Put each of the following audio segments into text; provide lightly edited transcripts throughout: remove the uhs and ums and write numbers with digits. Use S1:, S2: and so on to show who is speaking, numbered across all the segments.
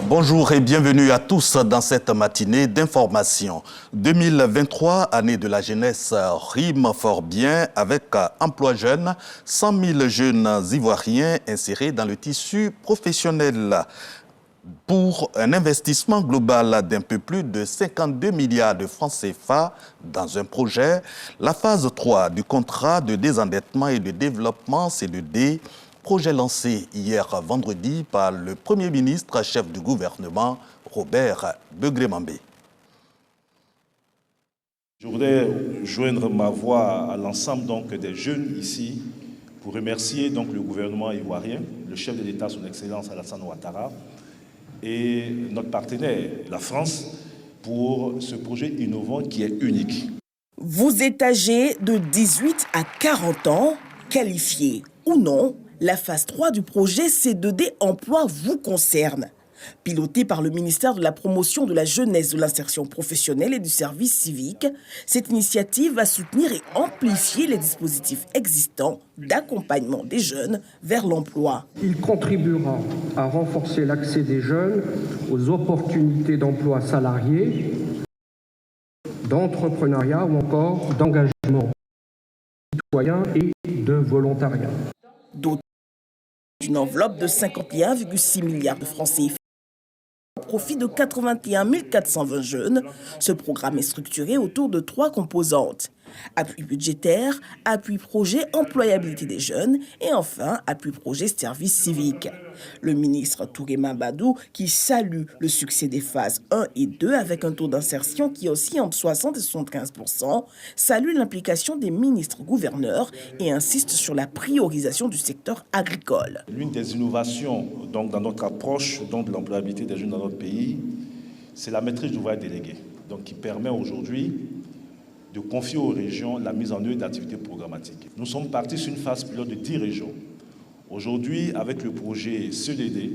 S1: Bonjour et bienvenue à tous dans cette matinée d'information. 2023, année de la jeunesse, rime fort bien avec Emploi Jeune, 100 000 jeunes ivoiriens insérés dans le tissu professionnel pour un investissement global d'un peu plus de 52 milliards de francs CFA dans un projet. La phase 3 du contrat de désendettement et de développement CDD, projet lancé hier vendredi par le Premier ministre, chef du gouvernement, Robert Begré-Mambé.
S2: Je voudrais joindre ma voix à l'ensemble des jeunes ici pour remercier le gouvernement ivoirien, le chef de l'État, son Excellence Alassane Ouattara, et notre partenaire, la France, pour ce projet innovant qui est unique.
S3: Vous êtes âgé de 18 à 40 ans, qualifié ou non, la phase 3 du projet C2D Emploi vous concerne. Piloté par le ministère de la Promotion de la Jeunesse, de l'Insertion professionnelle et du Service civique, cette initiative va soutenir et amplifier les dispositifs existants d'accompagnement des jeunes vers l'emploi.
S4: Il contribuera à renforcer l'accès des jeunes aux opportunités d'emploi salarié, d'entrepreneuriat ou encore d'engagement citoyen et de volontariat.
S3: Doté d'une enveloppe de 51,6 milliards de francs CFA au profit de 81 420 jeunes, ce programme est structuré autour de 3 composantes. Appui budgétaire, appui projet employabilité des jeunes et enfin appui projet service civique. Le ministre Touré Mambadou, qui salue le succès des phases 1 et 2 avec un taux d'insertion qui oscille entre 60 et 75%, salue l'implication des ministres-gouverneurs et insiste sur la priorisation du secteur agricole.
S2: L'une des innovations dans notre approche de l'employabilité des jeunes dans notre pays, c'est la maîtrise d'ouvrage délégué, qui permet aujourd'hui de confier aux régions la mise en œuvre d'activités programmatiques. Nous sommes partis sur une phase pilote de 10 régions. Aujourd'hui, avec le projet CDD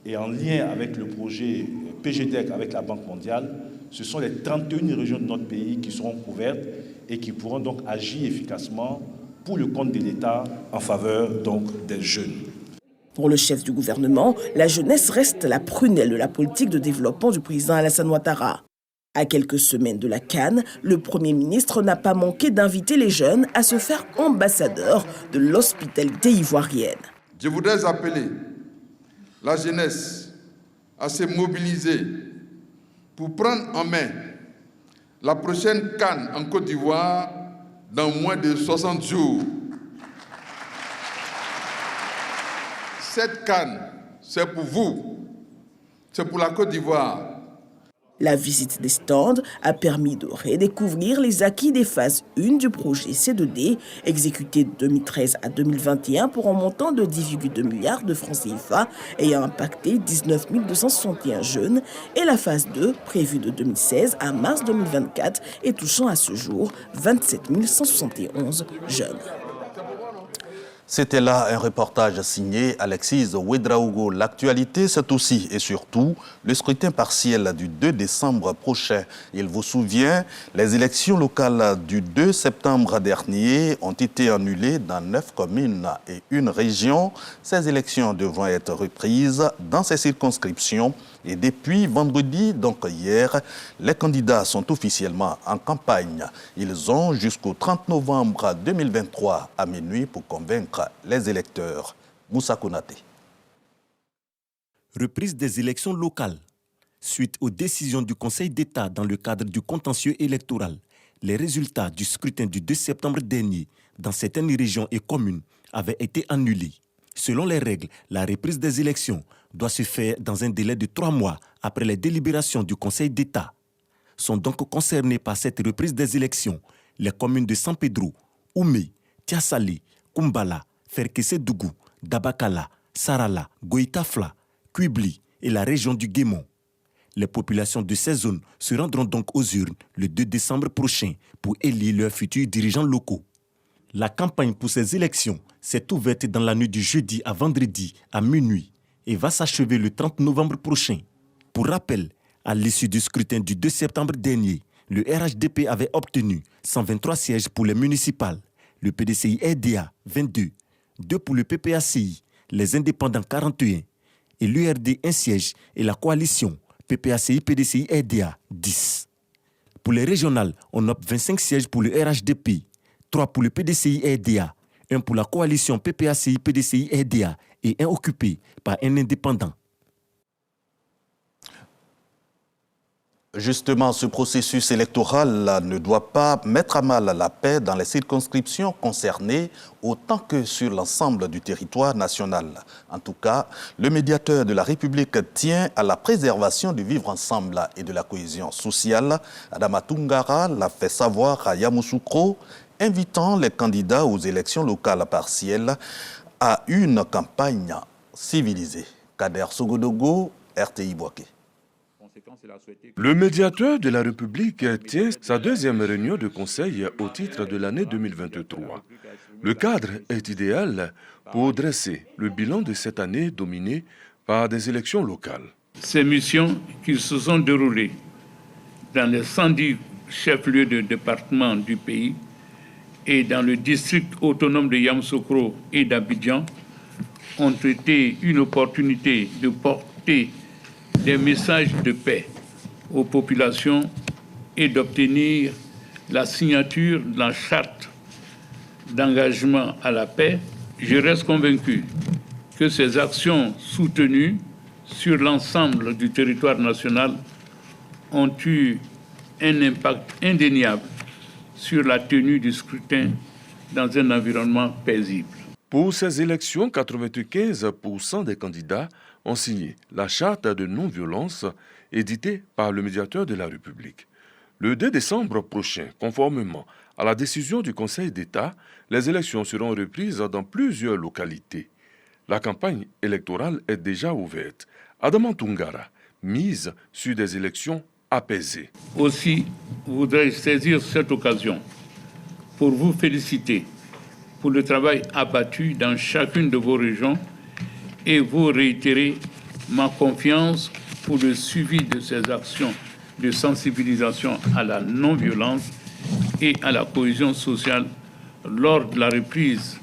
S2: et en lien avec le projet PGDEC avec la Banque mondiale, ce sont les 31 régions de notre pays qui seront couvertes et qui pourront donc agir efficacement pour le compte de l'État en faveur des jeunes.
S3: Pour le chef du gouvernement, la jeunesse reste la prunelle de la politique de développement du président Alassane Ouattara. À quelques semaines de la CAN, le Premier ministre n'a pas manqué d'inviter les jeunes à se faire ambassadeurs de l'hospitalité ivoirienne.
S5: Je voudrais appeler la jeunesse à se mobiliser pour prendre en main la prochaine CAN en Côte d'Ivoire dans moins de 60 jours. Cette CAN, c'est pour vous, c'est pour la Côte d'Ivoire.
S3: La visite des stands a permis de redécouvrir les acquis des phases 1 du projet C2D, exécuté de 2013 à 2021 pour un montant de 10,2 milliards de francs CFA ayant impacté 19 261 jeunes, et la phase 2, prévue de 2016 à mars 2024 et touchant à ce jour 27 171 jeunes.
S1: C'était là un reportage signé Alexis Ouedraogo. L'actualité, c'est aussi et surtout le scrutin partiel du 2 décembre prochain. Il vous souvient, les élections locales du 2 septembre dernier ont été annulées dans 9 communes et une région. Ces élections devront être reprises dans ces circonscriptions. Et depuis vendredi, donc hier, les candidats sont officiellement en campagne. Ils ont jusqu'au 30 novembre 2023 à minuit pour convaincre les électeurs. Moussa Konaté.
S6: Reprise des élections locales. Suite aux décisions du Conseil d'État dans le cadre du contentieux électoral, les résultats du scrutin du 2 septembre dernier dans certaines régions et communes avaient été annulés. Selon les règles, la reprise des élections doit se faire dans un délai de 3 mois après les délibérations du Conseil d'État. Sont donc concernés par cette reprise des élections les communes de San Pedro, Oumé, Tiasalé, Kumbala, Ferkessé-Dougou, Dabakala, Sarala, Goïtafla, Kuibli et la région du Guémon. Les populations de ces zones se rendront donc aux urnes le 2 décembre prochain pour élire leurs futurs dirigeants locaux. La campagne pour ces élections s'est ouverte dans la nuit du jeudi à vendredi à minuit et va s'achever le 30 novembre prochain. Pour rappel, à l'issue du scrutin du 2 septembre dernier, le RHDP avait obtenu 123 sièges pour les municipales, le PDCI-RDA 22, 2 pour le PPACI, les indépendants 41, et l'URD 1 siège et la coalition PPACI-PDCI-RDA 10. Pour les régionales, on opte 25 sièges pour le RHDP, 3 pour le PDCI-RDA, 1 pour la coalition PPACI-PDCI-RDA et 1 occupé par un indépendant.
S1: Justement, ce processus électoral ne doit pas mettre à mal la paix dans les circonscriptions concernées autant que sur l'ensemble du territoire national. En tout cas, le médiateur de la République tient à la préservation du vivre ensemble et de la cohésion sociale. Adama Toungara l'a fait savoir à Yamoussoukro, invitant les candidats aux élections locales partielles à une campagne civilisée. Kader Sogodogo, RTI Boaké.
S7: Le médiateur de la République tient sa deuxième réunion de conseil au titre de l'année 2023. Le cadre est idéal pour dresser le bilan de cette année dominée par des élections locales.
S8: Ces missions qui se sont déroulées dans les 110 chefs-lieux de département du pays et dans le district autonome de Yamoussoukro et d'Abidjan ont été une opportunité de porter des messages de paix aux populations et d'obtenir la signature de la charte d'engagement à la paix. Je reste convaincu que ces actions soutenues sur l'ensemble du territoire national ont eu un impact indéniable sur la tenue du scrutin dans un environnement paisible.
S7: Pour ces élections, 95% des candidats ont signé la charte de non-violence éditée par le médiateur de la République. Le 2 décembre prochain, conformément à la décision du Conseil d'État, les élections seront reprises dans plusieurs localités. La campagne électorale est déjà ouverte. Adama Toungara mise sur des élections apaisées.
S8: Aussi, je voudrais saisir cette occasion pour vous féliciter pour le travail abattu dans chacune de vos régions et vous réitérer ma confiance pour le suivi de ces actions de sensibilisation à la non-violence et à la cohésion sociale lors de la reprise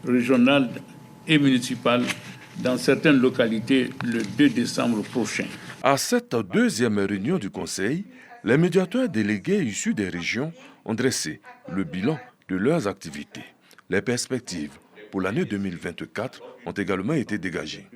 S8: régionale et municipale dans certaines localités le 2 décembre prochain.
S7: À cette deuxième réunion du Conseil, les médiateurs délégués issus des régions ont dressé le bilan de leurs activités. Les perspectives pour l'année 2024 ont également été dégagées.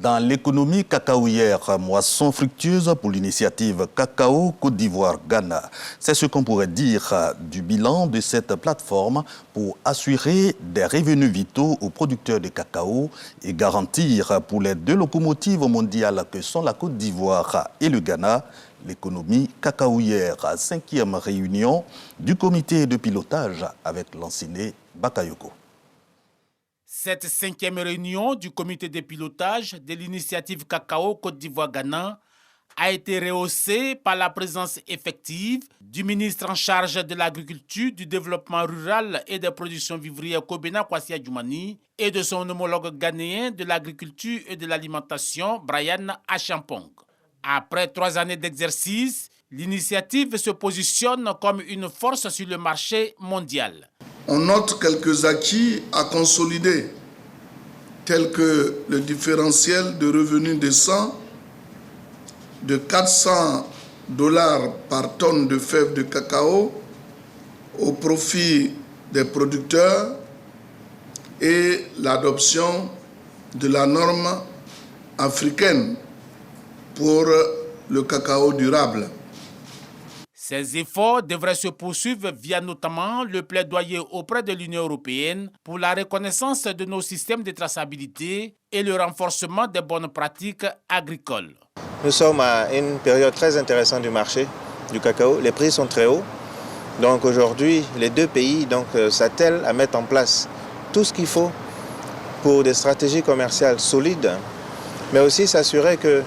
S1: Dans l'économie cacaoyère, moisson fructueuse pour l'initiative Cacao Côte d'Ivoire-Ghana. C'est ce qu'on pourrait dire du bilan de cette plateforme pour assurer des revenus vitaux aux producteurs de cacao et garantir pour les deux locomotives mondiales que sont la Côte d'Ivoire et le Ghana l'économie cacaoyère. 5e réunion du comité de pilotage avec l'enseigné Bakayoko.
S9: Cette 5e réunion du comité de pilotage de l'initiative Cacao Côte d'Ivoire-Ghana a été rehaussée par la présence effective du ministre en charge de l'agriculture, du développement rural et des productions vivrières Kobena Kwasi Adjoumani et de son homologue ghanéen de l'agriculture et de l'alimentation Brian Achampong. Après 3 années d'exercice, l'initiative se positionne comme une force sur le marché mondial.
S10: On note quelques acquis à consolider, tels que le différentiel de revenus décent de $400 par tonne de fèves de cacao au profit des producteurs et l'adoption de la norme africaine pour le cacao durable.
S9: Ces efforts devraient se poursuivre via notamment le plaidoyer auprès de l'Union européenne pour la reconnaissance de nos systèmes de traçabilité et le renforcement des bonnes pratiques agricoles.
S11: Nous sommes à une période très intéressante du marché du cacao. Les prix sont très hauts. Donc aujourd'hui, les deux pays s'attellent à mettre en place tout ce qu'il faut pour des stratégies commerciales solides, mais aussi s'assurer que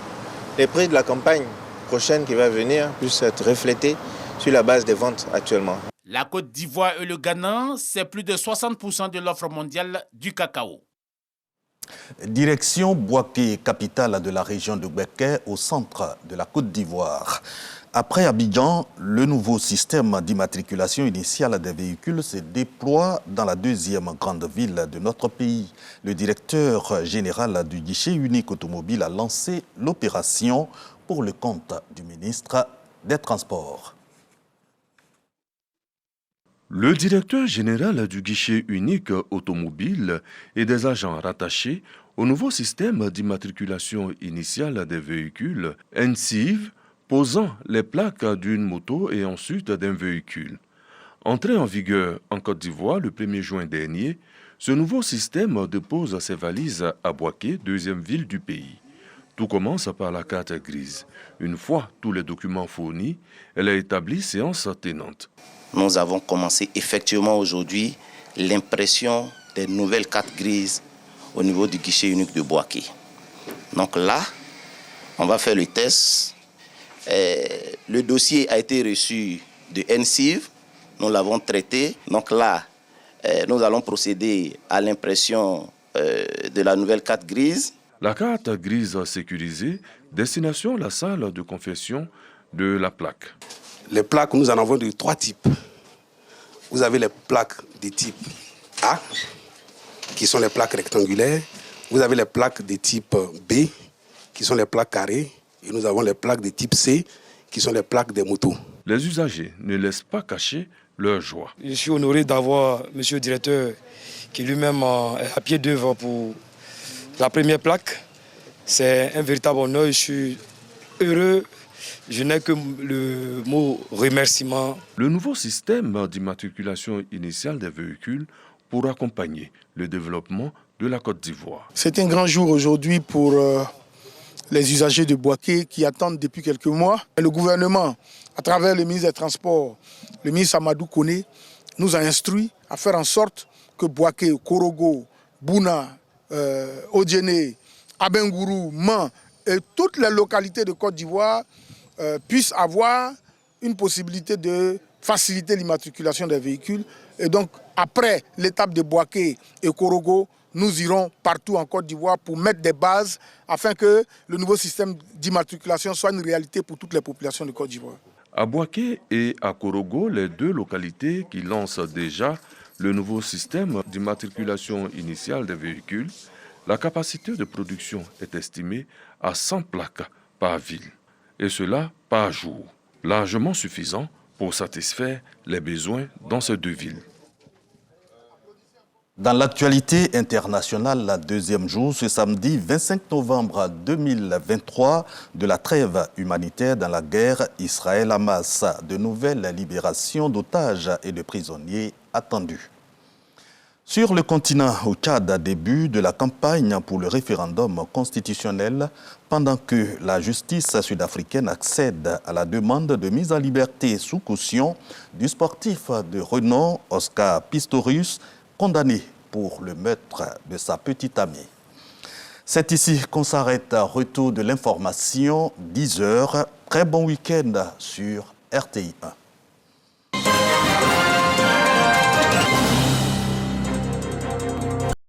S11: les prix de la campagne prochaine qui va venir puissent être reflétés sur la base des ventes actuellement.
S9: La Côte d'Ivoire et le Ghana, c'est plus de 60% de l'offre mondiale du cacao.
S1: Direction Boaké, capitale de la région de Béké, au centre de la Côte d'Ivoire. Après Abidjan, le nouveau système d'immatriculation initiale des véhicules se déploie dans la deuxième grande ville de notre pays. Le directeur général du guichet unique automobile a lancé l'opération pour le compte du ministre des Transports.
S7: Le directeur général du guichet unique automobile et des agents rattachés au nouveau système d'immatriculation initiale des véhicules, NCIV, posant les plaques d'une moto et ensuite d'un véhicule. Entré en vigueur en Côte d'Ivoire le 1er juin dernier, ce nouveau système dépose ses valises à Boaké, deuxième ville du pays. Tout commence par la carte grise. Une fois tous les documents fournis, elle a établi séance tenante.
S12: Nous avons commencé effectivement aujourd'hui l'impression des nouvelles cartes grises au niveau du guichet unique de Boaké. Donc là, on va faire le test. Le dossier a été reçu de NCIV, nous l'avons traité. Donc là, nous allons procéder à l'impression de la nouvelle carte grise.
S7: La carte grise sécurisée, destination la salle de confession de la plaque.
S13: Les plaques, nous en avons de 3 types. Vous avez les plaques de type A, qui sont les plaques rectangulaires. Vous avez les plaques de type B, qui sont les plaques carrées. Et nous avons les plaques de type C, qui sont les plaques des motos.
S7: Les usagers ne laissent pas cacher leur joie.
S14: Je suis honoré d'avoir monsieur le directeur qui lui-même est à pied d'œuvre pour la première plaque. C'est un véritable honneur. Je suis heureux. Je n'ai que le mot remerciement.
S7: Le nouveau système d'immatriculation initiale des véhicules pour accompagner le développement de la Côte d'Ivoire.
S15: C'est un grand jour aujourd'hui pour les usagers de Boaké qui attendent depuis quelques mois. Le gouvernement, à travers le ministre des Transports, le ministre Amadou Koné, nous a instruit à faire en sorte que Boaké, Korogo, Bouna, Odjene, Abengourou, Man et toutes les localités de Côte d'Ivoire puissent avoir une possibilité de faciliter l'immatriculation des véhicules. Et donc, après l'étape de Boaké et Korogo, nous irons partout en Côte d'Ivoire pour mettre des bases afin que le nouveau système d'immatriculation soit une réalité pour toutes les populations de Côte d'Ivoire.
S7: À Boaké et à Korogo, les deux localités qui lancent déjà le nouveau système d'immatriculation initiale des véhicules, la capacité de production est estimée à 100 plaques par ville, et cela par jour, largement suffisant pour satisfaire les besoins dans ces deux villes.
S1: Dans l'actualité internationale, la deuxième jour, ce samedi 25 novembre 2023, de la trêve humanitaire dans la guerre Israël-Hamas. De nouvelles libérations d'otages et de prisonniers attendues. Sur le continent au Tchad, début de la campagne pour le référendum constitutionnel, pendant que la justice sud-africaine accède à la demande de mise en liberté sous caution du sportif de renom Oscar Pistorius, condamné pour le meurtre de sa petite amie. C'est ici qu'on s'arrête. Retour de l'information, 10 h. Très bon week-end sur RTI 1.